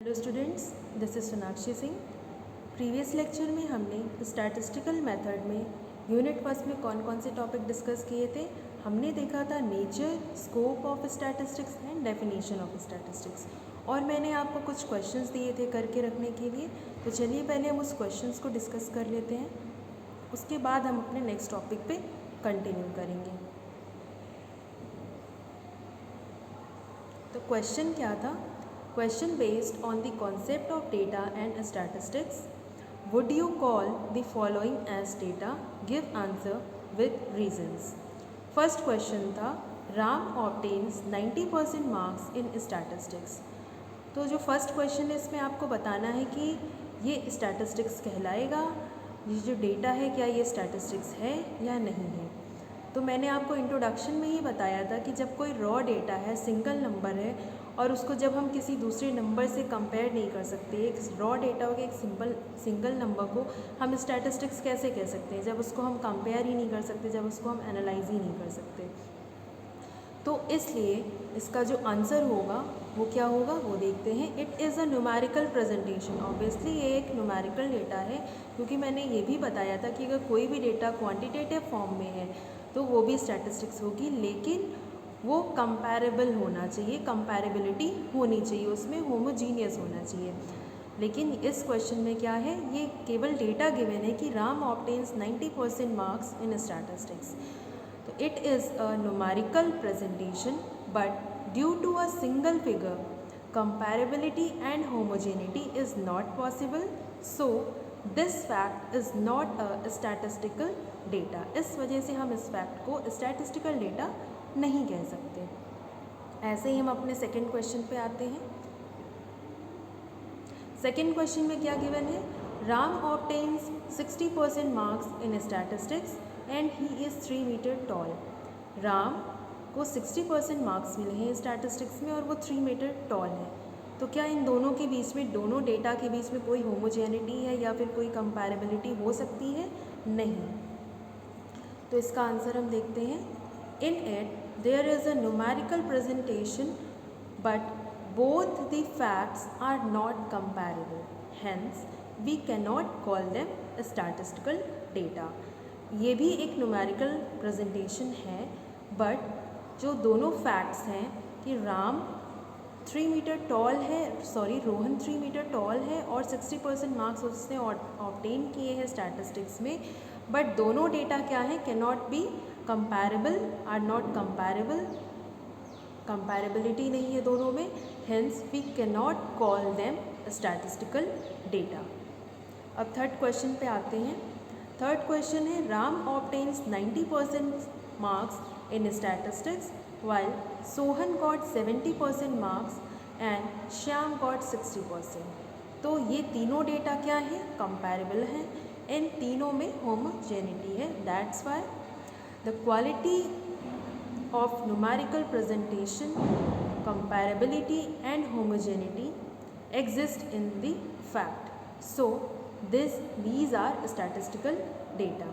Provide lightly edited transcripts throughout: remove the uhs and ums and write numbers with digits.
Hello students, this is Sonakshi Singh. Previous lecture में हमने statistical method में यूनिट फर्स्ट में कौन कौन से टॉपिक डिस्कस किए थे। हमने देखा था nature, scope of statistics and definition of statistics, और मैंने आपको कुछ क्वेश्चंस दिए थे करके रखने के लिए। तो चलिए पहले हम उस क्वेश्चंस को डिस्कस कर लेते हैं, उसके बाद हम अपने नेक्स्ट टॉपिक पे कंटिन्यू करेंगे। तो क्वेश्चन क्या था? Question based on the concept of data and statistics. Would you call the following as data? Give answer with reasons. First question था, Ram obtains 90% marks in statistics. तो जो first question है इसमें आपको बताना है कि ये स्टैटिस्टिक्स कहलाएगा, ये जो डेटा है क्या ये स्टैटिस्टिक्स है या नहीं है। तो मैंने आपको इंट्रोडक्शन में ही बताया था कि जब कोई रॉ डेटा है, सिंगल नंबर है, और उसको जब हम किसी दूसरे नंबर से कंपेयर नहीं कर सकते, एक रॉ डेटा हो गया, एक सिंगल नंबर को हम स्टैटिस्टिक्स कैसे कह सकते हैं जब उसको हम कंपेयर ही नहीं कर सकते, जब उसको हम एनालाइज ही नहीं कर सकते। तो इसलिए इसका जो आंसर होगा वो क्या होगा वो देखते हैं। It is a numerical presentation. Obviously ये एक न्यूमेरिकल डेटा है, क्योंकि मैंने ये भी बताया था कि अगर कोई भी डेटा क्वांटिटेटिव फॉर्म में है तो वो भी स्टैटिस्टिक्स होगी, लेकिन वो कंपैरेबल होना चाहिए, कंपैरेबिलिटी होनी चाहिए, उसमें होमोजीनियस होना चाहिए। लेकिन इस क्वेश्चन में क्या है, ये केवल डेटा गिवन है कि Ram obtains 90% marks in statistics. तो it is a numerical presentation, but due to a single figure comparability and homogeneity is not possible, so this fact is not a statistical data. इस वजह से हम इस fact को statistical data नहीं कह सकते। ऐसे ही हम अपने सेकंड क्वेश्चन पे आते हैं। सेकंड क्वेश्चन में क्या गिवन है? Ram obtains 60% marks in statistics and he is 3 metre tall. Ram को 60% मार्क्स मिले हैं स्टैटिस्टिक्स में और वो 3 मीटर टॉल है। तो क्या इन दोनों के बीच में, दोनों डेटा के बीच में कोई होमोजेनिटी है या फिर कोई कंपैरेबिलिटी हो सकती है? नहीं। तो इसका आंसर हम देखते हैं। In it there is a numerical presentation, but both the facts are not comparable, hence we cannot call them statistical data. ये भी एक numerical presentation है, but जो दोनों facts हैं कि राम 3 मीटर टॉल है, रोहन 3 मीटर टॉल है और 60% मार्क्स उसने ऑब्टेन किए हैं स्टैटिस्टिक्स में, बट दोनों डेटा क्या है, can not be comparable, are not comparable, comparability नहीं है दोनों में, hence we can not call them statistical data. अब थर्ड क्वेश्चन पे आते हैं। थर्ड क्वेश्चन है, Ram obtains 90% marks in statistics while Sohan got 70% marks and Shyam got 60%। तो ये तीनों डेटा क्या है, कंपैरेबल हैं, इन तीनों में होमोजेनिटी है। That's why the quality of numerical presentation, comparability and homogeneity exist in the fact, so these are statistical data.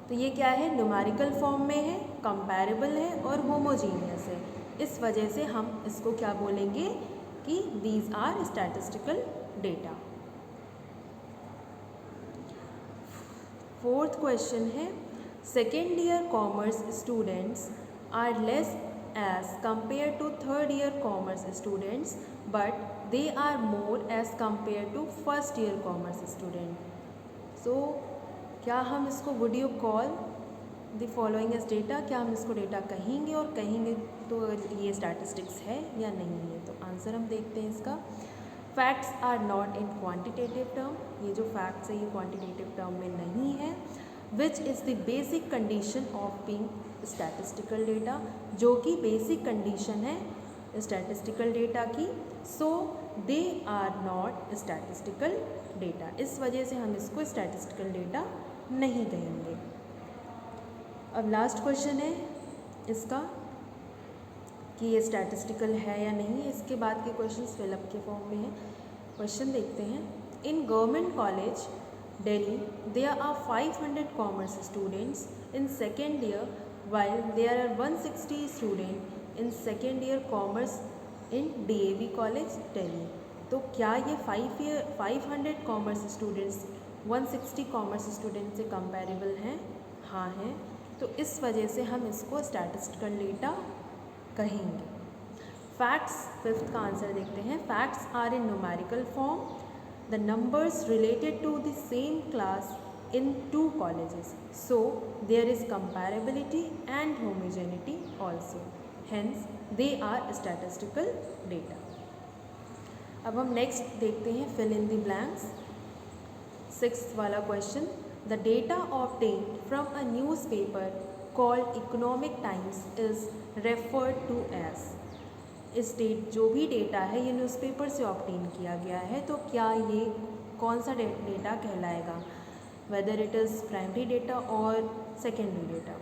तो ये क्या है, न्यूमेरिकल फॉर्म में है, कंपैरेबल है और होमोजीनियस है। इस वजह से हम इसको क्या बोलेंगे कि these are statistical data. Fourth question है, second year commerce students are less as compare to third year commerce students, but they are more as compare to first year commerce student. So क्या हम इसको would you call the following as data, क्या हम इसको data कहेंगे, और कहेंगे तो ये स्टैटिस्टिक्स है या नहीं है। तो आंसर हम देखते हैं इसका। Facts are not in quantitative term, ये जो फैक्ट्स है ये क्वांटिटेटिव टर्म में नहीं है। Which is the basic condition of being statistical data, जो कि बेसिक कंडीशन है स्टैटिस्टिकल डेटा की, so they are not statistical data. इस वजह से हम इसको स्टैटिस्टिकल डेटा नहीं कहेंगे। अब लास्ट क्वेश्चन है इसका कि ये स्टैटिस्टिकल है या नहीं है। इसके बाद के क्वेश्चंस फिलअप के फॉर्म में हैं। क्वेश्चन देखते हैं। In government college Delhi there are 500 commerce students in second year, while there are 160 students in second year commerce in DAV college Delhi. तो क्या ये 500 कॉमर्स स्टूडेंट्स 160 कॉमर्स स्टूडेंट से कंपेरेबल हैं? हाँ हैं। तो इस वजह से हम इसको स्टैटिस्टिकल डेटा कहेंगे। फैक्ट्स, फिफ्थ का आंसर देखते हैं। Facts are in numerical form, the numbers related to the same class in two colleges, so there is comparability and homogeneity also, hence they are statistical data। अब हम next देखते हैं fill in the blanks। Sixth वाला question, the data obtained from a newspaper called Economic Times is referred to as। इस जो भी data है ये न्यूज़पेपर से ऑब्टेन किया गया है, तो क्या ये कौन सा डेटा कहलाएगा, whether it is primary data और सेकेंडरी डेटा।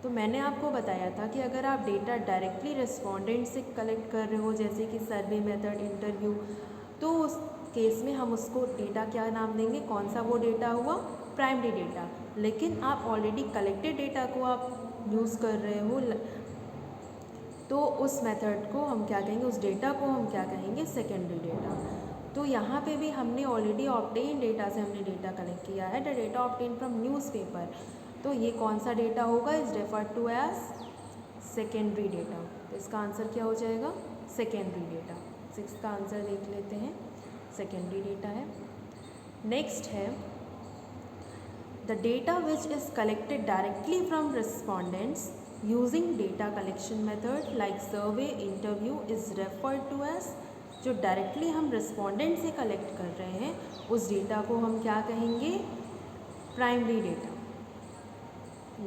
तो मैंने आपको बताया था कि अगर आप डेटा डायरेक्टली रिस्पोंडेंट से कलेक्ट कर रहे हो, जैसे कि सर्वे मेथड, इंटरव्यू, तो उस केस में हम उसको डेटा क्या नाम देंगे, कौन सा वो डेटा हुआ, प्राइमरी डेटा। लेकिन आप ऑलरेडी कलेक्टेड डेटा को आप यूज़ कर रहे हो, तो उस मेथड को हम क्या कहेंगे, उस डेटा को हम क्या कहेंगे, सेकेंडरी डेटा। तो यहाँ पे भी हमने ऑलरेडी ऑब्टेन डेटा से हमने डेटा कलेक्ट किया है, the data obtain from newspaper. तो ये कौन सा डेटा होगा, is referred to as secondary data. तो इसका आंसर क्या हो जाएगा, सेकेंडरी डेटा। सिक्स का आंसर देख लेते हैं, सेकेंडरी डेटा है। नेक्स्ट है, the data which is collected directly from respondents using data collection method like survey, interview is referred to as. जो डायरेक्टली हम रिस्पोंडेंट से कलेक्ट कर रहे हैं उस डेटा को हम क्या कहेंगे, प्राइमरी डेटा।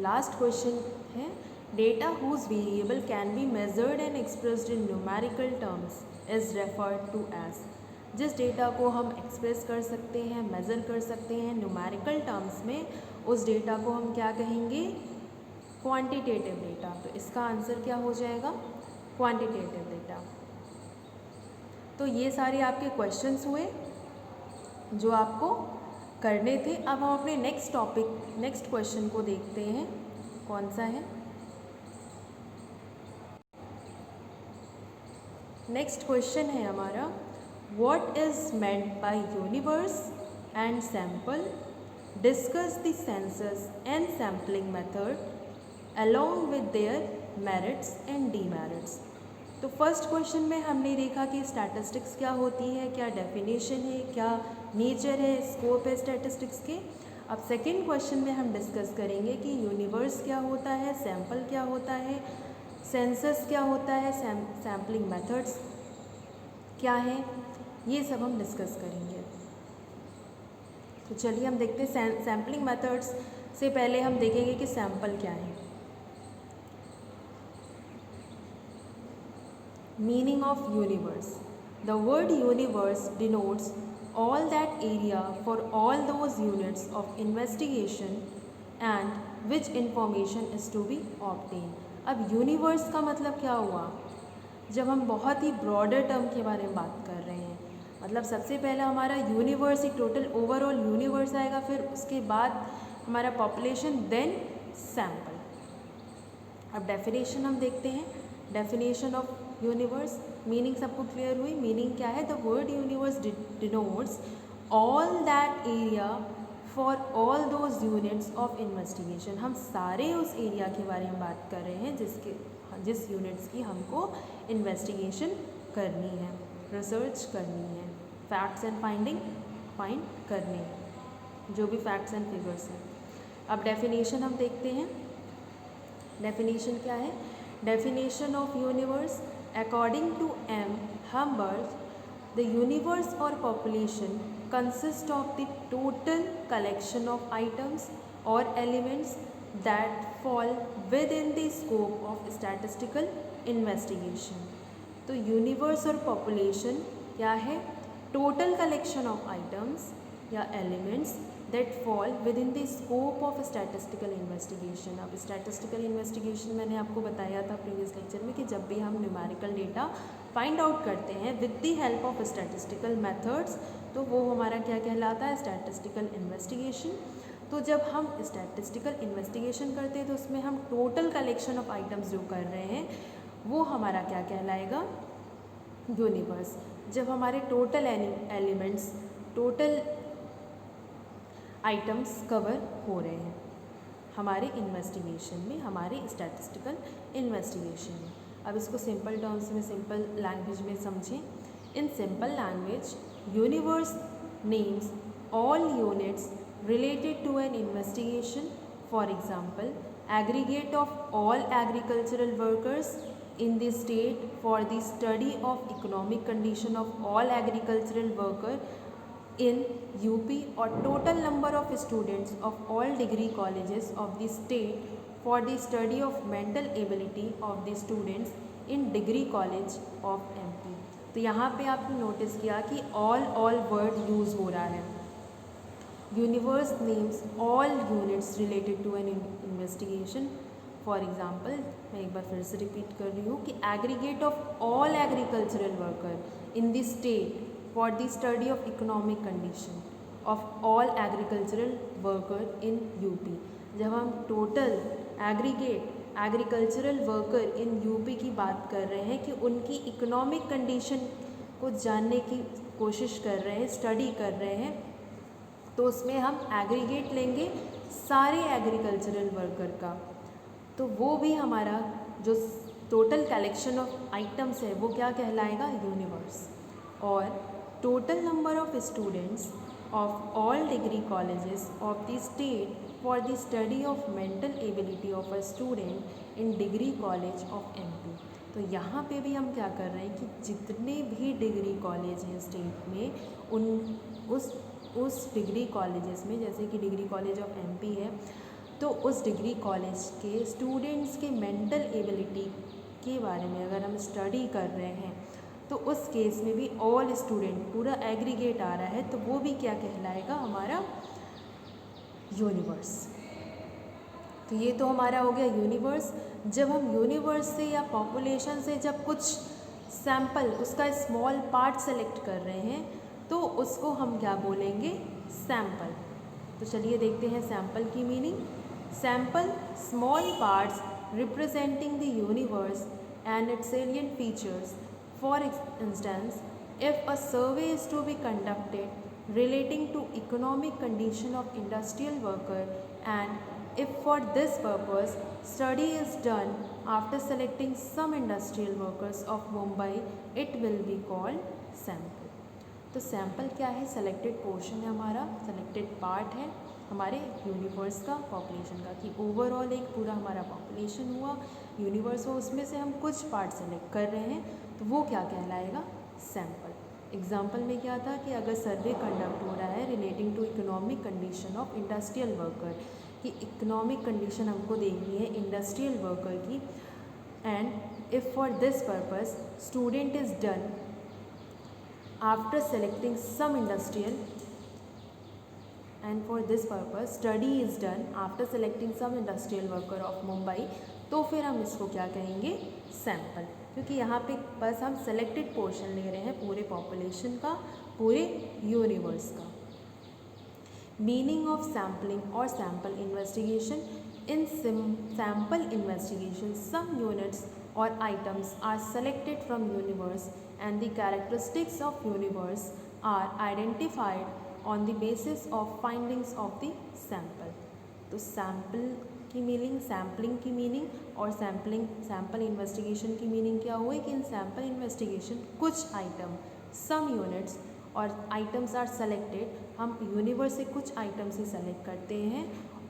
लास्ट क्वेश्चन है, data whose variable can be measured and expressed in numerical terms is referred to as. जिस डेटा को हम एक्सप्रेस कर सकते हैं, मेज़र कर सकते हैं न्यूमेरिकल टर्म्स में, उस डेटा को हम क्या कहेंगे, क्वांटिटेटिव डेटा। तो इसका आंसर क्या हो जाएगा, क्वांटिटेटिव डेटा। तो ये सारे आपके क्वेश्चंस हुए जो आपको करने थे। अब हम अपने नेक्स्ट क्वेश्चन को देखते हैं, कौन सा है। नेक्स्ट क्वेश्चन है हमारा, what is meant by universe and sample, discuss the census and sampling method along with their merits and demerits. तो फर्स्ट क्वेश्चन में हमने देखा कि स्टैटिस्टिक्स क्या होती है, क्या डेफिनेशन है, क्या नेचर है, स्कोप है स्टैटिस्टिक्स के। अब सेकंड क्वेश्चन में हम डिस्कस करेंगे कि यूनिवर्स क्या होता है, सैंपल क्या होता है, सेंसस क्या होता है, सैम्पलिंग मेथड्स क्या है, ये सब हम डिस्कस करेंगे। तो चलिए हम देखते हैं सैम्पलिंग मेथड्स से पहले हम देखेंगे कि सैंपल क्या है। Meaning of universe. The word universe denotes all that area for all those units of investigation and which information is to be obtained. अब यूनिवर्स का मतलब क्या हुआ, जब हम बहुत ही ब्रॉडर टर्म के बारे में बात कर रहे हैं, मतलब सबसे पहले हमारा यूनिवर्स एक टोटल ओवरऑल यूनिवर्स आएगा, फिर उसके बाद हमारा पॉपुलेशन, देन सैंपल। अब डेफिनेशन हम देखते हैं, डेफिनेशन ऑफ यूनिवर्स, मीनिंग सबको क्लियर हुई। मीनिंग क्या है, the word universe denotes all that area for all those units of investigation. हम सारे उस एरिया के बारे में बात कर रहे हैं जिस यूनिट्स की हमको इन्वेस्टिगेशन करनी है, रिसर्च करनी है, फैक्ट्स एंड फाइंड करने हैं, जो भी फैक्ट्स एंड फिगर्स हैं। अब डेफिनेशन हम देखते हैं, डेफिनेशन क्या है, definition of universe according to M. Hubbard, the universe or population consists of the total collection of items or elements that fall within the scope of statistical investigation। तो universe और population क्या है, total collection of items या elements that fall with in the scope of statistical investigation. अब statistical investigation मैंने आपको बताया था प्रीवियस लेक्चर में कि जब भी हम न्यूमेरिकल डेटा फाइंड आउट करते हैं with the help of statistical methods, तो वो हमारा क्या कहलाता है, स्टैटिस्टिकल इन्वेस्टिगेशन। तो जब हम स्टैटिस्टिकल इन्वेस्टिगेशन करते हैं तो उसमें हम टोटल कलेक्शन ऑफ आइटम्स जो कर रहे हैं वो हमारा क्या कहलाएगा, यूनिवर्स, जब हमारे total elements, total items cover हो रहे हैं हमारे इन्वेस्टिगेशन में, हमारे स्टैटिस्टिकल इन्वेस्टिगेशन में। अब इसको सिंपल टर्म्स में, सिंपल लैंग्वेज में समझें। In simple language, universe names all units related to an investigation, for example, aggregate of all agricultural workers in the state for the study of economic condition of all agricultural worker in UP, or total number of students of all degree colleges of the state for the study of mental ability of the students in degree college of MP। तो यहाँ पे आपने notice किया कि all word use हो रहा है। Universe names all units related to an investigation. For example, मैं एक बार फिर से रिपीट कर रही हूँ कि aggregate of all agricultural worker in the state for the study of economic condition of all agricultural worker in UP. जब हम total aggregate agricultural worker in UP की बात कर रहे हैं कि उनकी इकोनॉमिक कंडीशन को जानने की कोशिश कर रहे हैं, स्टडी कर रहे हैं, तो उसमें हम एग्रीगेट लेंगे सारे एग्रीकल्चरल वर्कर का, तो वो भी हमारा जो टोटल कलेक्शन ऑफ आइटम्स है वो क्या कहलाएगा, यूनिवर्स। और total number of students of all degree colleges of the state for the study of mental ability of a student in degree college of MP. तो यहाँ पे भी हम क्या कर रहे हैं कि जितने भी डिग्री कॉलेज हैं स्टेट में, उस डिग्री कॉलेजेस में, जैसे कि डिग्री कॉलेज ऑफ एमपी है, तो उस डिग्री कॉलेज के स्टूडेंट्स के मेंटल एबिलिटी के बारे में अगर हम स्टडी कर रहे हैं, तो उस केस में भी ऑल स्टूडेंट पूरा एग्रीगेट आ रहा है, तो वो भी क्या कहलाएगा, हमारा यूनिवर्स। तो ये तो हमारा हो गया यूनिवर्स। जब हम यूनिवर्स से या पॉपुलेशन से जब कुछ सैंपल, उसका स्मॉल पार्ट सेलेक्ट कर रहे हैं, तो उसको हम क्या बोलेंगे, सैंपल। तो चलिए देखते हैं सैंपल की meaning. Sample small parts representing the universe and it's salient features. For instance, if a survey is to be conducted relating to economic condition of industrial worker, and if for this purpose study is done after selecting some industrial workers of Mumbai, it will be called sample। तो sample क्या है, selected portion है हमारा, selected part है हमारे universe का, population का, कि ओवरऑल एक पूरा हमारा पॉपुलेशन हुआ, यूनिवर्स हो, उसमें से हम कुछ पार्ट सेलेक्ट कर रहे हैं, तो वो क्या कहलाएगा, सैम्पल। एग्जाम्पल में क्या था कि अगर सर्वे कंडक्ट हो रहा है relating to economic condition of industrial worker, कि इकोनॉमिक कंडीशन हमको देखनी है इंडस्ट्रियल वर्कर की, and if for this purpose student is done after selecting some industrial, and for this purpose study is done after selecting some industrial worker of Mumbai, तो फिर हम इसको क्या कहेंगे, सैम्पल। क्योंकि यहाँ पे बस हम सेलेक्टेड पोर्शन ले रहे हैं पूरे पॉपुलेशन का, पूरे यूनिवर्स का। मीनिंग ऑफ सैम्पलिंग और sample investigation. In sample investigation some units or items are selected from universe and the characteristics of universe are identified on the basis of findings of the sample। तो sample की meaning, sampling की meaning और sample investigation की meaning क्या हुई कि इन sample investigation कुछ item, सम units और आइटम्स आर सेलेक्टेड, हम यूनिवर्स से कुछ आइटम्स ही सेलेक्ट करते हैं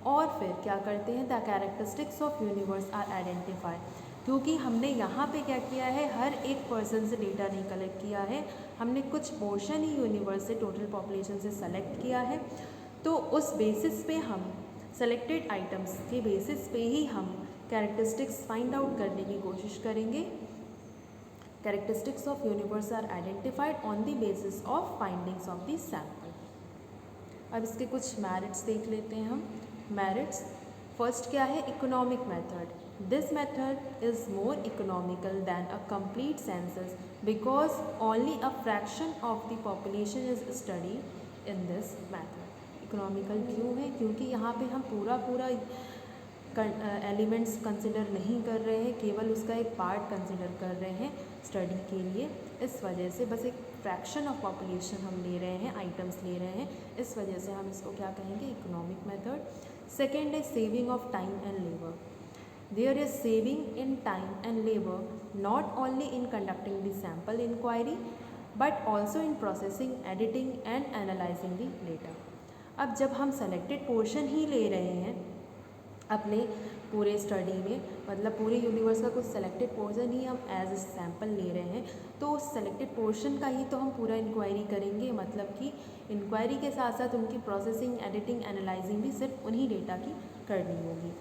और फिर क्या करते हैं, the characteristics of universe are identified. क्योंकि हमने यहाँ पे क्या किया है, हर एक पर्सन से डेटा नहीं कलेक्ट किया है, हमने कुछ पोर्शन ही यूनिवर्स से, टोटल पॉपुलेशन से सेलेक्ट किया है, तो उस बेसिस पे हम सेलेक्टेड आइटम्स के बेसिस पे ही हम कैरेक्टरिस्टिक्स फाइंड आउट करने की कोशिश करेंगे। Characteristics of universe are identified on the basis of findings of the sample. अब इसके कुछ मेरिट्स देख लेते हैं हम। मेरिट्स, फर्स्ट क्या है, economic method. This method is more economical than a complete census because only a fraction of the population is studied in this method। Economical क्यों है, क्योंकि यहाँ पे हम पूरा एलिमेंट्स कंसिडर नहीं कर रहे हैं, केवल उसका एक पार्ट कंसिडर कर रहे हैं, स्टडी के लिए। इस वजह से बस एक फ्रैक्शन ऑफ पॉपुलेशन हम ले रहे हैं, आइटम्स ले रहे हैं, इस वजह से हम इसको क्या कहेंगे, इकोनॉमिक मेथड। सेकेंड है saving of time and labour. There is saving in time and labour not only in conducting the sample inquiry but also in processing, editing and analysing the data. अब जब हम selected portion ही ले रहे हैं अपने पूरे study में, मतलब पूरे यूनिवर्स का कुछ सेलेक्टेड पोर्शन ही हम एज ए सैम्पल ले रहे हैं, तो उस सेलेक्टेड पोर्शन का ही तो हम पूरा इंक्वायरी करेंगे। मतलब कि इंक्वायरी के साथ साथ उनकी प्रोसेसिंग, एडिटिंग, एनालाइजिंग भी सिर्फ उन्हीं डेटा की करनी होगी।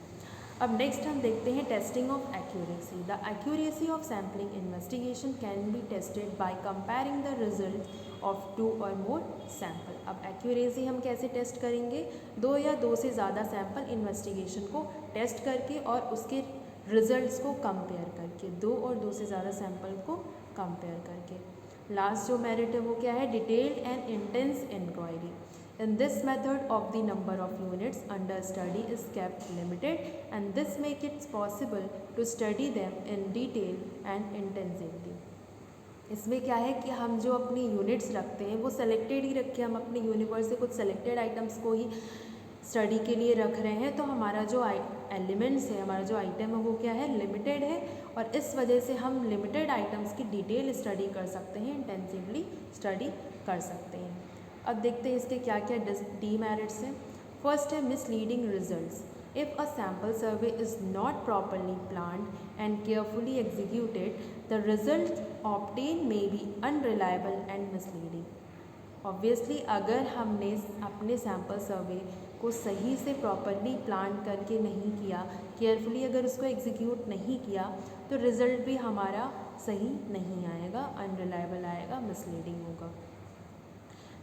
अब नेक्स्ट हम देखते हैं testing of accuracy. The accuracy of sampling investigation can be tested by comparing the result of 2 और मोर सैम्पल। अब एक्यूरेसी हम कैसे टेस्ट करेंगे, 2 या 2 से ज़्यादा सैम्पल इन्वेस्टिगेशन को टेस्ट करके और उसके रिजल्ट्स को कंपेयर करके, 2 और 2 से ज़्यादा सैम्पल को कंपेयर करके। लास्ट जो मेरिट है वो क्या है, detailed and intense inquiry. In this method of the number of units under study is kept limited and this make it possible to study them in detail and intensively। इसमें क्या है कि हम जो अपनी यूनिट्स रखते हैं वो सेलेक्टेड ही रखें, हम अपने यूनिवर्स से कुछ सेलेक्टेड आइटम्स को ही स्टडी के लिए रख रहे हैं, तो हमारा जो एलिमेंट्स है, हमारा जो आइटम है वो क्या है, लिमिटेड है, और इस वजह से हम लिमिटेड आइटम्स की डिटेल स्टडी कर सकते हैं, इंटेंसिवली स्टडी कर सकते हैं। अब देखते हैं इसके क्या क्या डीमेरिट्स हैं। फर्स्ट है misleading results. If a sample survey is not properly planned and carefully executed the result obtain may be unreliable and misleading. Obviously अगर हमने अपने सैम्पल सर्वे को सही से प्रॉपरली प्लान करके नहीं किया, केयरफुली अगर उसको एग्जीक्यूट नहीं किया, तो रिज़ल्ट भी हमारा सही नहीं आएगा, अनरिलायबल आएगा, मिसलीडिंग होगा।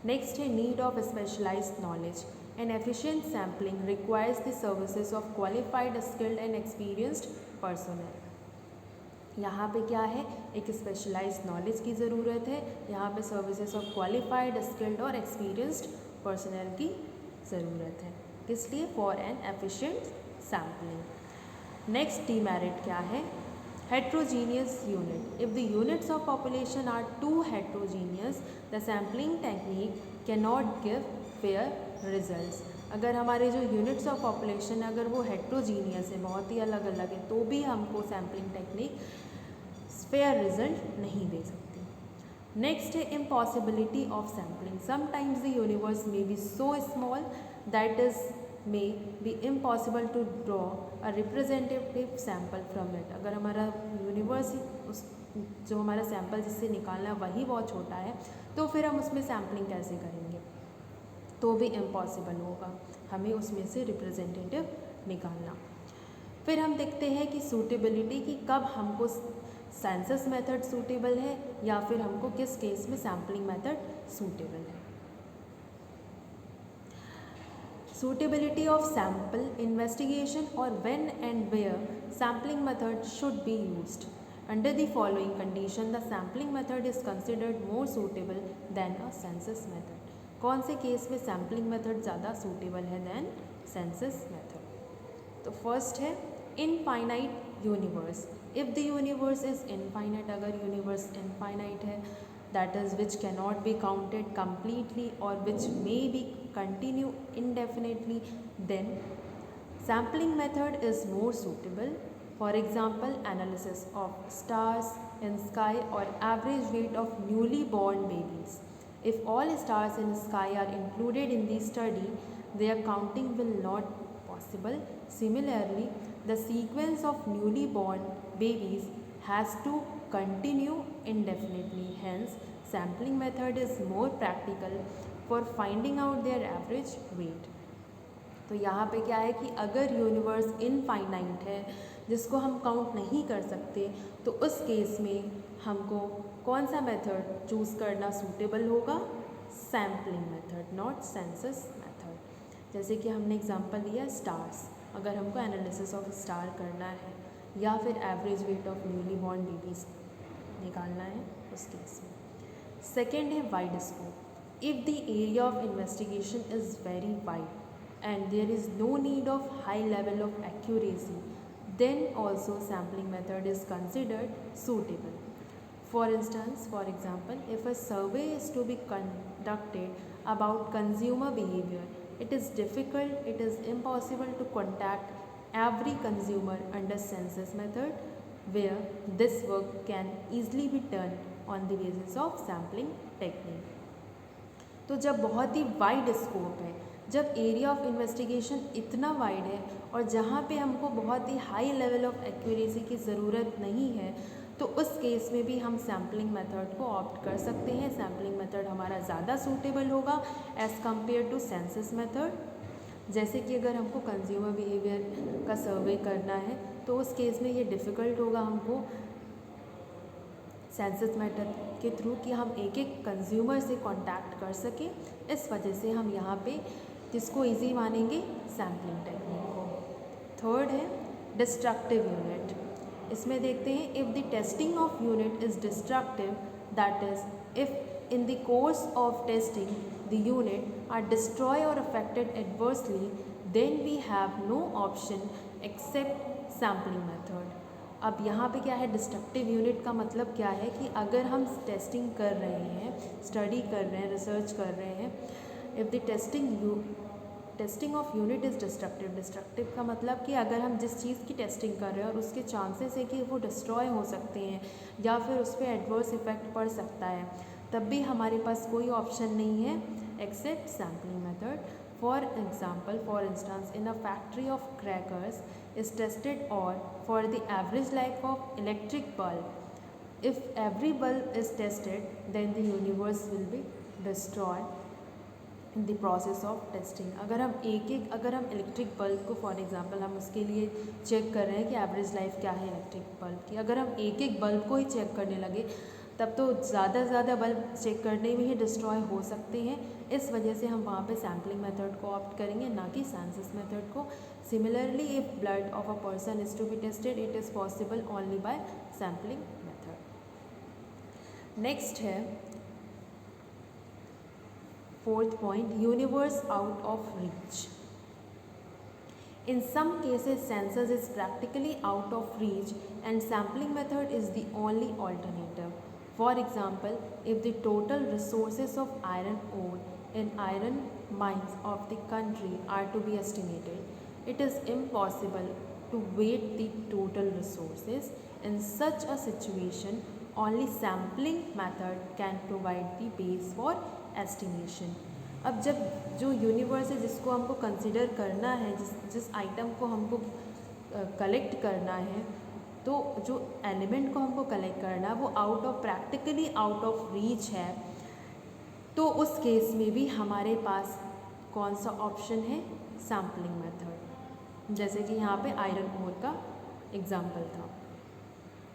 नेक्स्ट है need of specialised knowledge. An efficient sampling requires the services of qualified, skilled and experienced personnel. यहाँ पे क्या है, एक स्पेशलाइज्ड नॉलेज की ज़रूरत है, यहाँ पे सर्विसेज ऑफ क्वालिफाइड, स्किल्ड और एक्सपीरियंस्ड पर्सनल की ज़रूरत है। किस लिए, for an efficient sampling. Next demerit क्या है, heterogeneous unit. If the units of population are too heterogeneous, the sampling technique cannot give fair results. अगर हमारे जो यूनिट्स ऑफ पॉपुलेशन अगर वो हेट्रोजीनियस है, बहुत ही अलग अलग है, तो भी हमको सैम्पलिंग टेक्निक फेयर रिजल्ट नहीं दे सकती। नेक्स्ट है impossibility of sampling. Sometimes the universe may be so small that is may be impossible to draw a representative sample from it। अगर हमारा यूनिवर्स उस जो हमारा सैम्पल जिससे निकालना है वही बहुत छोटा है, तो फिर हम उसमें सैम्पलिंग कैसे करेंगे, तो भी इम्पॉसिबल होगा हमें उसमें से रिप्रेजेंटेटिव निकालना। फिर हम देखते हैं कि सूटेबिलिटी, की कब हमको सेंसस मेथड सूटेबल है या फिर हमको किस केस में सैम्पलिंग मेथड सूटेबल है। Suitability of sample investigation, or when and where sampling method should be used. Under the following condition, the sampling method is considered more suitable than a census method। कौन से case में sampling method ज़्यादा suitable है then census method. तो first है infinite universe. If the universe is infinite, अगर universe infinite है, that is which cannot be counted completely or which may be continue indefinitely, then sampling method is more suitable। For example, analysis of stars in sky or average weight of newly born babies। If all stars in sky are included in the study, their counting will not possible। Similarly, the sequence of newly born babies has to continue indefinitely, hence sampling method is more practical for finding out their average weight। तो यहाँ पे क्या है कि अगर universe infinite है जिसको हम काउंट नहीं कर सकते, तो उस केस में हमको कौन सा मेथड चूज़ करना सूटेबल होगा, sampling method, not census method. जैसे कि हमने एग्जांपल लिया स्टार्स, अगर हमको एनालिसिस ऑफ स्टार करना है या फिर average weight of newly born babies निकालना है उस केस में। सेकेंड है wide scope. If the area of investigation is very wide and there is no need of high level of accuracy, then also sampling method is considered suitable। For instance, for example, if a survey is to be conducted about consumer behavior, it is difficult, it is impossible to contact every consumer under census method, where this work can easily be done on the basis of sampling technique. तो जब बहुत ही wide scope है, जब area of investigation इतना wide है और जहाँ पे हमको बहुत ही हाई लेवल ऑफ एक्यूरेसी की ज़रूरत नहीं है, तो उस केस में भी हम सैम्पलिंग मेथड को ऑप्ट कर सकते हैं. सैम्पलिंग मेथड हमारा ज़्यादा सूटेबल होगा as compare to census method. जैसे कि अगर हमको कंज्यूमर बिहेवियर का सर्वे करना है तो उस केस में ये डिफ़िकल्ट होगा हमको सेंसस मेथड के थ्रू कि हम एक एक कंज्यूमर से कांटेक्ट कर सकें. इस वजह से हम यहाँ पे किसको इजी मानेंगे, सैम्पलिंग टेक्निक को. थर्ड है डिस्ट्रक्टिव यूनिट. इसमें देखते हैं if the testing of unit is destructive, that is if in the course of testing the unit are destroy or affected adversely, then we have no option except sampling method. अब यहाँ पे क्या है, destructive unit का मतलब क्या है कि अगर हम टेस्टिंग कर रहे हैं, स्टडी कर रहे हैं, रिसर्च कर रहे हैं, if the testing of unit is destructive. Destructive का मतलब कि अगर हम जिस चीज़ की टेस्टिंग कर रहे हैं और उसके चांसेस है कि वो डिस्ट्रॉय हो सकते हैं या फिर उस पर एडवर्स इफेक्ट पड़ सकता है, तब भी हमारे पास कोई ऑप्शन नहीं है except sampling method. For example, for instance, in a factory of crackers is tested or for the average life of electric bulb. If every bulb is tested, then the universe will be destroyed in the process of testing. अगर हम electric bulb को for example हम उसके लिए check कर रहे हैं कि एवरेज लाइफ क्या है इलेक्ट्रिक बल्ब की, अगर हम एक बल्ब को ही चेक करने लगे तब तो ज़्यादा से ज़्यादा बल्ब चेक करने में ही डिस्ट्रॉय हो सकते हैं. इस वजह से हम वहाँ पे सैम्पलिंग मेथड को ऑप्ट करेंगे, ना कि सेंसस मेथड को. Similarly, if blood of a person is to be tested, it is possible only by sampling method. Next है fourth point, universe out of reach. In some cases, census is practically out of reach and sampling method is the only alternative. For example, if the total resources of iron ore in iron mines of the country are to be estimated, it is impossible to weight the total resources. In such a situation, only sampling method can provide the base for estimation. अब जब जो universe है जिसको हमको consider करना है, जिस item को हमको कलेक्ट करना है, तो जो एलिमेंट को हमको कलेक्ट करना है वो प्रैक्टिकली आउट ऑफ रीच है, तो उस केस में भी हमारे पास कौन सा ऑप्शन है, सैम्पलिंग मेथड. जैसे कि यहाँ पे आयरन ओर का एग्जांपल था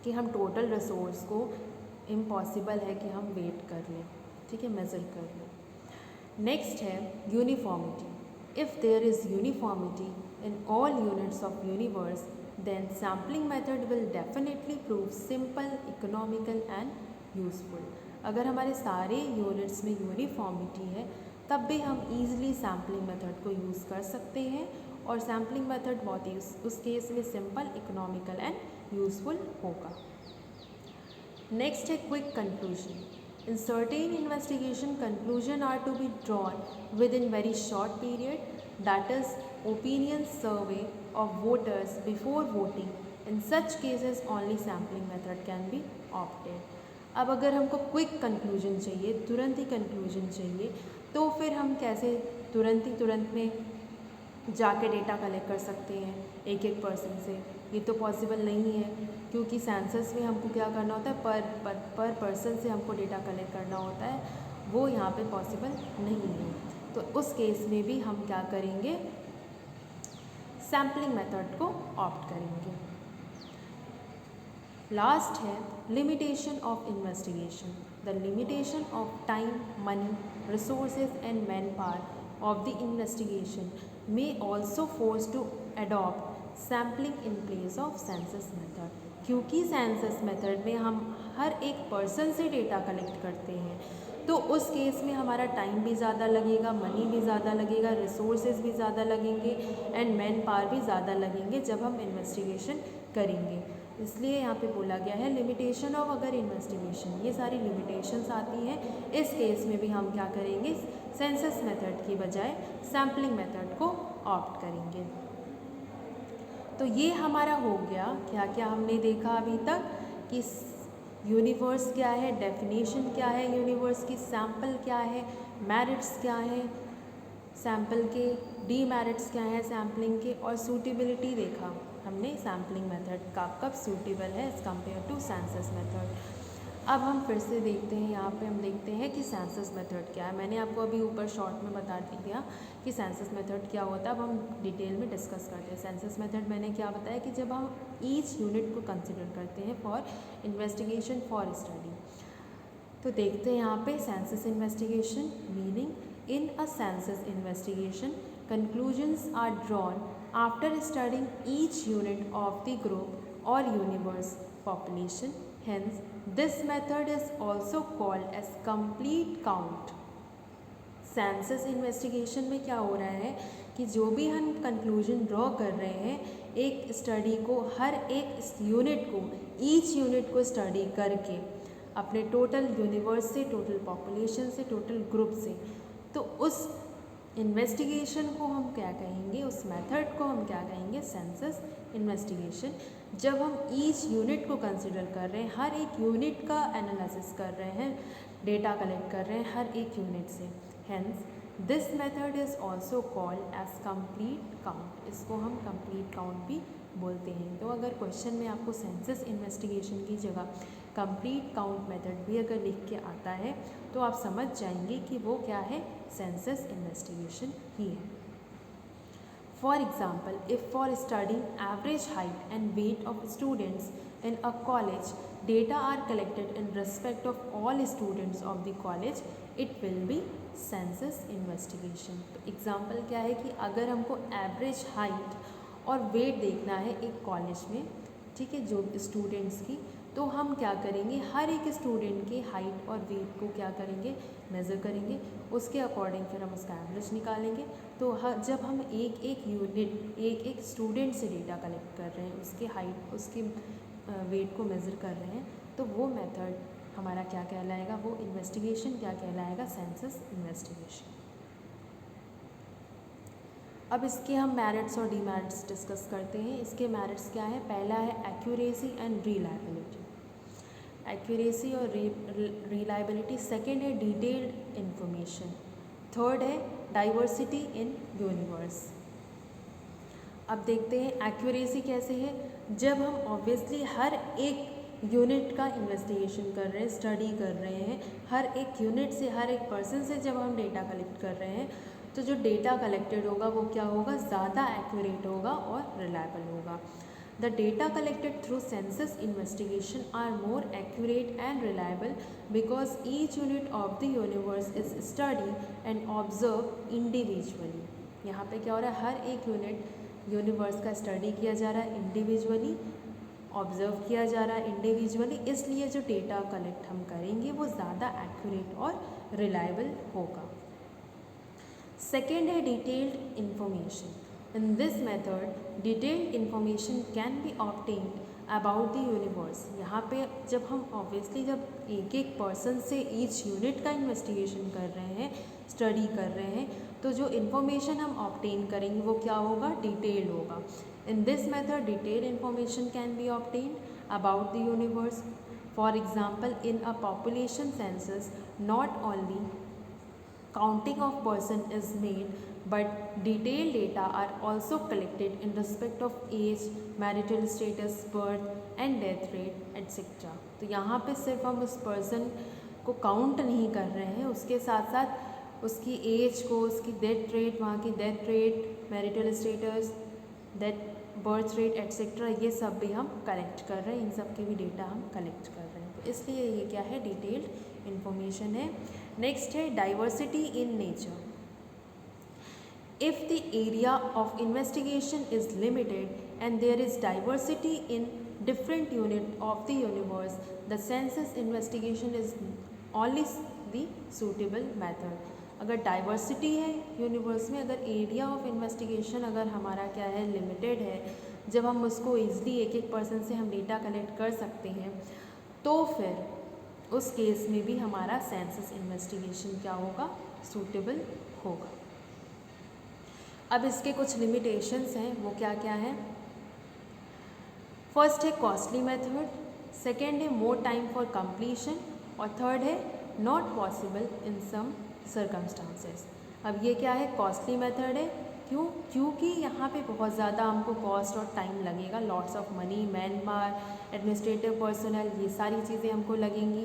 कि हम टोटल रिसोर्स को इम्पॉसिबल है कि हम वेट कर लें, ठीक है, मेज़र कर लें. नेक्स्ट है uniformity. If there is uniformity in all units of universe, then sampling method will definitely prove simple, economical and useful. अगर हमारे सारे यूनिट्स में यूनिफॉर्मिटी है तब भी हम ईज़िली सैम्पलिंग मेथड को यूज़ कर सकते हैं, और सैम्पलिंग मेथड बहुत ही उस केस में सिंपल, इकोनॉमिकल एंड यूज़फुल होगा. नेक्स्ट है quick conclusion. In certain investigation, conclusion are to be drawn within very short period, that is opinion survey of voters before voting. In such cases only sampling method can be opted. अब अगर हमको quick conclusion चाहिए, तुरंत ही conclusion चाहिए, तो फिर हम कैसे तुरंत में जाके डेटा कलेक्ट कर सकते हैं एक पर्सन से? ये तो पॉसिबल नहीं है, क्योंकि सेंसस में हमको क्या करना होता है, पर पर्सन से हमको डेटा कलेक्ट करना होता है, वो यहाँ पे पॉसिबल नहीं है. तो उस केस में भी हम क्या करेंगे, सैम्पलिंग मेथड को ऑप्ट करेंगे. लास्ट है limitation of investigation. The limitation of time, money, resources and manpower of the investigation may also force to adopt sampling in place of census method. क्योंकि census method में हम हर एक person से data collect करते हैं, तो उस case में हमारा टाइम भी ज़्यादा लगेगा, मनी भी ज़्यादा लगेगा, रिसोर्सेज भी ज़्यादा लगेंगे एंड मैन पावर भी ज़्यादा लगेंगे जब हम इन्वेस्टिगेशन करेंगे. इसलिए यहाँ पे बोला गया है लिमिटेशन ऑफ अगर इन्वेस्टिगेशन, ये सारी लिमिटेशंस आती हैं। इस केस में भी हम क्या करेंगे, सेंसस मेथड की बजाय सैम्पलिंग मेथड को ऑप्ट करेंगे। तो ये हमारा हो गया, क्या क्या हमने देखा अभी तक कि यूनिवर्स क्या है, डेफिनेशन क्या है यूनिवर्स की, सैम्पल क्या है, मेरिट्स क्या है सैम्पल के, डीमेरिट्स क्या है सैम्पलिंग के, और सूटेबिलिटी देखा हमने सैम्पलिंग मेथड का कब सूटेबल है as compare to census method. अब हम फिर से देखते हैं, यहाँ पे हम देखते हैं कि सेंसस मेथड क्या है। मैंने आपको अभी ऊपर शॉर्ट में बता दिया कि सेंसस मेथड क्या होता है। अब हम डिटेल में डिस्कस करते हैं। सेंसस मेथड मैंने क्या बताया कि जब हम ईच यूनिट को कंसिडर करते हैं फॉर इन्वेस्टिगेशन फॉर स्टडी। तो देखते हैं यहाँ पे census investigation meaning in a census investigation conclusions are drawn after studying each unit of the group or universe population. Hence, this method is also called as complete count. Census investigation में क्या हो रहा है कि जो भी हम conclusion draw कर रहे हैं, एक स्टडी को, हर एक यूनिट को, ईच यूनिट को स्टडी करके अपने टोटल यूनिवर्स से, टोटल पॉपुलेशन से, टोटल ग्रुप से, तो उस इन्वेस्टिगेशन को हम क्या कहेंगे, उस मेथड को हम क्या कहेंगे, सेंसस इन्वेस्टिगेशन। जब हम ईच यूनिट को कंसिडर कर रहे हैं, हर एक यूनिट का एनालिसिस कर रहे हैं, डेटा कलेक्ट कर रहे हैं हर एक यूनिट से। Hence this method is also called as complete count. इसको हम कंप्लीट काउंट भी बोलते हैं। तो अगर क्वेश्चन में आपको सेंसस इन्वेस्टिगेशन की जगह कंप्लीट काउंट मेथड भी अगर लिख के आता है तो आप समझ जाएंगे कि वो क्या है, सेंसस इन्वेस्टिगेशन ही है। For example, if for studying average height and weight of students in a college data are collected in respect of all students of the college, it will be census investigation. तो example क्या है कि अगर हमको average height और wait देखना है एक कॉलेज में, ठीक है, जो स्टूडेंट्स की, तो हम क्या करेंगे, हर एक स्टूडेंट के हाइट और वेट को क्या करेंगे, मेज़र करेंगे, उसके अकॉर्डिंग फिर हम उसका एवरेज निकालेंगे। तो जब हम एक एक यूनिट, एक एक स्टूडेंट से डेटा कलेक्ट कर रहे हैं, उसके हाइट, उसके वेट को मेज़र कर रहे हैं, तो वो मेथड हमारा क्या कहलाएगा, वो इन्वेस्टिगेशन क्या कहलाएगा, सेंसस इन्वेस्टिगेशन। अब इसके हम मेरिट्स और डीमेरिट्स डिस्कस करते हैं। इसके मेरिट्स क्या है, पहला है एक्यूरेसी एंड रिलायबिलिटी, एक्यूरेसी और रिलायबिलिटी। सेकेंड है डिटेल्ड इंफॉर्मेशन। थर्ड है डाइवर्सिटी इन यूनिवर्स। अब देखते हैं एक्यूरेसी कैसे है। जब हम ऑब्वियसली हर एक यूनिट का इन्वेस्टिगेशन कर रहे हैं, स्टडी कर रहे हैं, हर एक यूनिट से, हर एक पर्सन से जब हम डेटा कलेक्ट कर रहे हैं, तो जो डेटा कलेक्टेड होगा वो क्या होगा, ज़्यादा एक्यूरेट होगा और रिलायबल होगा। The data collected through census investigation are more accurate and reliable because each unit of the universe is study and observe individually. यहाँ पे क्या हो रहा है, हर एक यूनिवर्स का स्टडी किया जा रहा है इंडिविजुअली, ऑब्जर्व किया जा रहा है इंडिविजुअली, इसलिए जो डेटा कलेक्ट हम करेंगे वो ज़्यादा एक्यूरेट और रिलायबल होगा। सेकेंड है detailed information. In this method detailed information can be obtained about the universe. यहाँ पे जब हम ऑब्वियसली जब एक एक पर्सन से ईच यूनिट का इन्वेस्टिगेशन कर रहे हैं, स्टडी कर रहे हैं, तो जो इन्फॉर्मेशन हम ऑब्टेन करेंगे वो क्या होगा, डिटेल्ड होगा। In this method detailed information can be obtained about the universe. For example, in a population census not only counting of person is made, but detailed data are also collected in respect of age, marital status, birth and death rate, etc. तो यहाँ पे सिर्फ हम उस person को count नहीं कर रहे हैं, उसके साथ साथ उसकी एज को, उसकी डेथ रेट, वहाँ की death rate, marital status, death birth rate etcetera, ये सब भी हम कलेक्ट कर रहे हैं, इन सब के भी डेटा हम कलेक्ट कर रहे हैं। तो इसलिए ये क्या है, डिटेल्ड इन्फॉर्मेशन है। नेक्स्ट है diversity in nature. If the area of investigation is limited and there is diversity in different unit of the universe, the census investigation is only the suitable method. अगर diversity है universe में, अगर area of investigation अगर हमारा क्या है, limited है, जब हम उसको ईजिली एक एक पर्सन से हम डेटा कलेक्ट कर सकते हैं, तो फिर उस केस में भी हमारा सेंसस इन्वेस्टिगेशन क्या होगा, सूटेबल होगा। अब इसके कुछ लिमिटेशंस हैं, वो क्या क्या हैं। फर्स्ट है कॉस्टली मेथड, सेकेंड है मोर टाइम फॉर कंप्लीशन, और थर्ड है not possible in some circumstances. अब ये क्या है, कॉस्टली मेथड है, क्यों, क्योंकि यहाँ पे बहुत ज़्यादा हमको कॉस्ट और टाइम लगेगा, lots of money, man power, administrative personal, ये सारी चीज़ें हमको लगेंगी।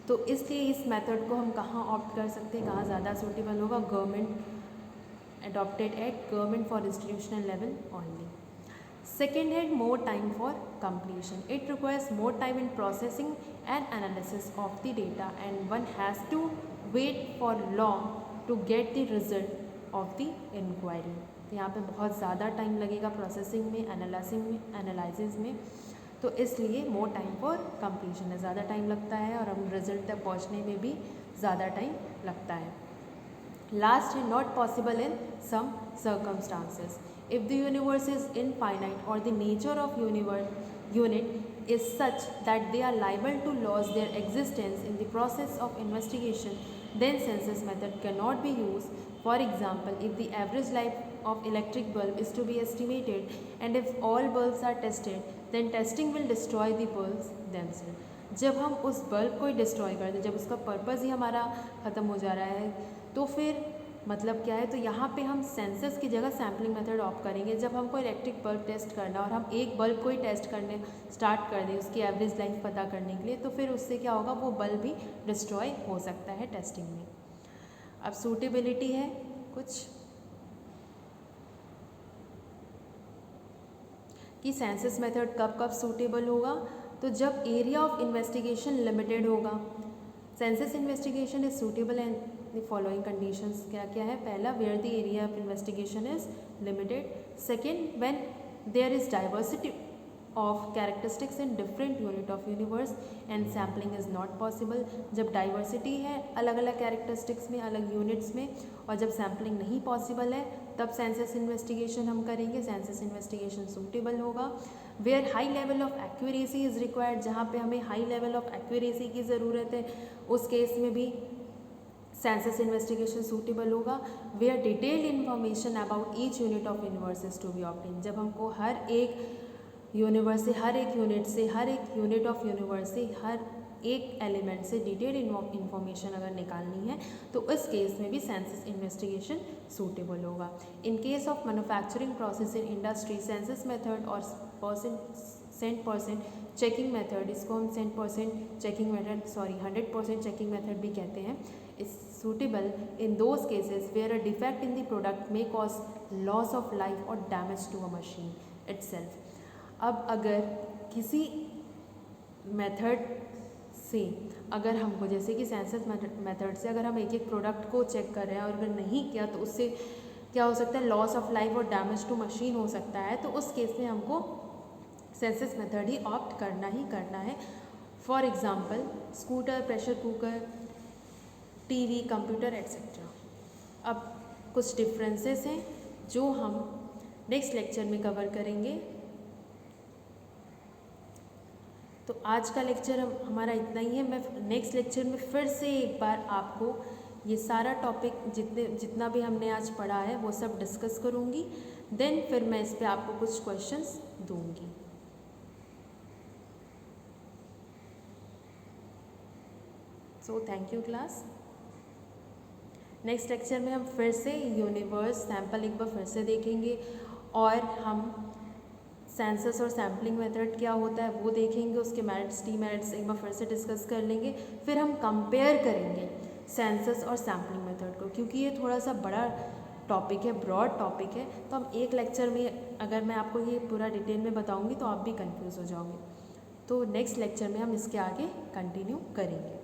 तो इसलिए इस मेथड को हम कहाँ ऑप्ट कर सकते हैं, कहाँ ज़्यादा सूटेबल होगा, government adopted at government for institutional level only. Second है more time for completion. It requires more time in processing and analysis of the data, and one has to wait for long to get the result of the inquiry. यहाँ पे बहुत ज़्यादा time लगेगा processing में, analysis में, तो इसलिए मोर time for completion है, ज़्यादा टाइम लगता है और हम रिजल्ट तक पहुँचने में भी ज़्यादा टाइम लगता है। Last is not possible in some circumstances. If the universe is infinite or the nature of unit is such that they are liable to lose their existence in the process of investigation, then census method cannot be used. For example, if the average life of electric bulb is to be estimated and if all bulbs are tested, then testing will destroy the bulbs themselves. जब हम उस bulb को ही destroy कर दें, जब उसका purpose ही हमारा ख़त्म हो जा रहा है, तो फिर मतलब क्या है, तो यहाँ पे हम सेंसस की जगह सैम्पलिंग मेथड ऑप्ट करेंगे। जब हमको इलेक्ट्रिक बल्ब टेस्ट करना और हम एक बल्ब को ही टेस्ट करने स्टार्ट कर दें उसकी एवरेज लाइफ पता करने के लिए, तो फिर उससे क्या होगा, वो बल्ब भी डिस्ट्रॉय हो सकता है टेस्टिंग में। अब सूटेबिलिटी है कुछ कि सेंसस मेथड कब कब सूटेबल होगा, तो जब एरिया ऑफ इन्वेस्टिगेशन लिमिटेड होगा। Census investigation is suitable and the following conditions क्या क्या है। पहला, where the area of investigation is limited. Second, when there is diversity of characteristics in different unit of universe and sampling is not possible. जब diversity है अलग अलग characteristics में, अलग यूनिट्स में, और जब सैम्पलिंग नहीं पॉसिबल है, तब सेंसस इन्वेस्टिगेशन हम करेंगे, सेंसस इन्वेस्टिगेशन सूटेबल होगा। Where high level of accuracy is required, जहाँ पे हमें हाई लेवल ऑफ एक्यूरेसी की ज़रूरत है, उस केस में भी सेंसस इन्वेस्टिगेशन सूटेबल होगा। Where detailed information about each unit of universe is to be obtain, जब हमको हर एक यूनिवर्स से, हर एक यूनिट से, हर एक यूनिट ऑफ यूनिवर्स से, हर एक एलिमेंट से डिटेल्ड इन्फॉर्मेशन अगर निकालनी है, तो इस केस में भी सेंसस इन्वेस्टिगेशन सूटेबल होगा। In case of manufacturing process in industry, census method और सेंट परसेंट चेकिंग मेथड, इसको हम 100% चेकिंग मेथड 100% चेकिंग मेथड भी कहते हैं, is suitable in those cases where a defect in the product may cause loss of life or damage to a machine itself. अब अगर किसी method से, अगर हमको जैसे कि सेंसस मेथड से अगर हम एक एक प्रोडक्ट को चेक कर रहे हैं और अगर नहीं किया, तो उससे क्या हो सकता है, loss of life or damage to machine हो सकता है, तो उस केस में हमको सेंसस मेथड ही ऑप्ट करना ही करना है। For example scooter, pressure cooker, TV, computer etcetera. अब कुछ डिफरेंसेस हैं जो हम नेक्स्ट लेक्चर में कवर करेंगे। तो आज का लेक्चर हमारा इतना ही है। मैं नेक्स्ट लेक्चर में फिर से एक बार आपको ये सारा टॉपिक जितना भी हमने आज पढ़ा है वो सब डिस्कस करूँगी, देन फिर मैं इस पे आपको कुछ क्वेश्चंस दूँगी। So thank you class. Next lecture में हम फिर से यूनिवर्स सैंपल एक बार फिर से देखेंगे और हम सेंसस और सैम्पलिंग मेथड क्या होता है वो देखेंगे, उसके मेरिट्स डीमेरिट्स एक बार फिर से डिस्कस कर लेंगे। फिर हम कंपेयर करेंगे सेंसस और सैम्पलिंग मेथड को, क्योंकि ये थोड़ा सा बड़ा टॉपिक है, ब्रॉड टॉपिक है, तो हम एक लेक्चर में अगर मैं आपको ये पूरा डिटेल में बताऊंगी तो आप भी कंफ्यूज हो जाओगे। तो नेक्स्ट लेक्चर में हम इसके आगे कंटिन्यू करेंगे।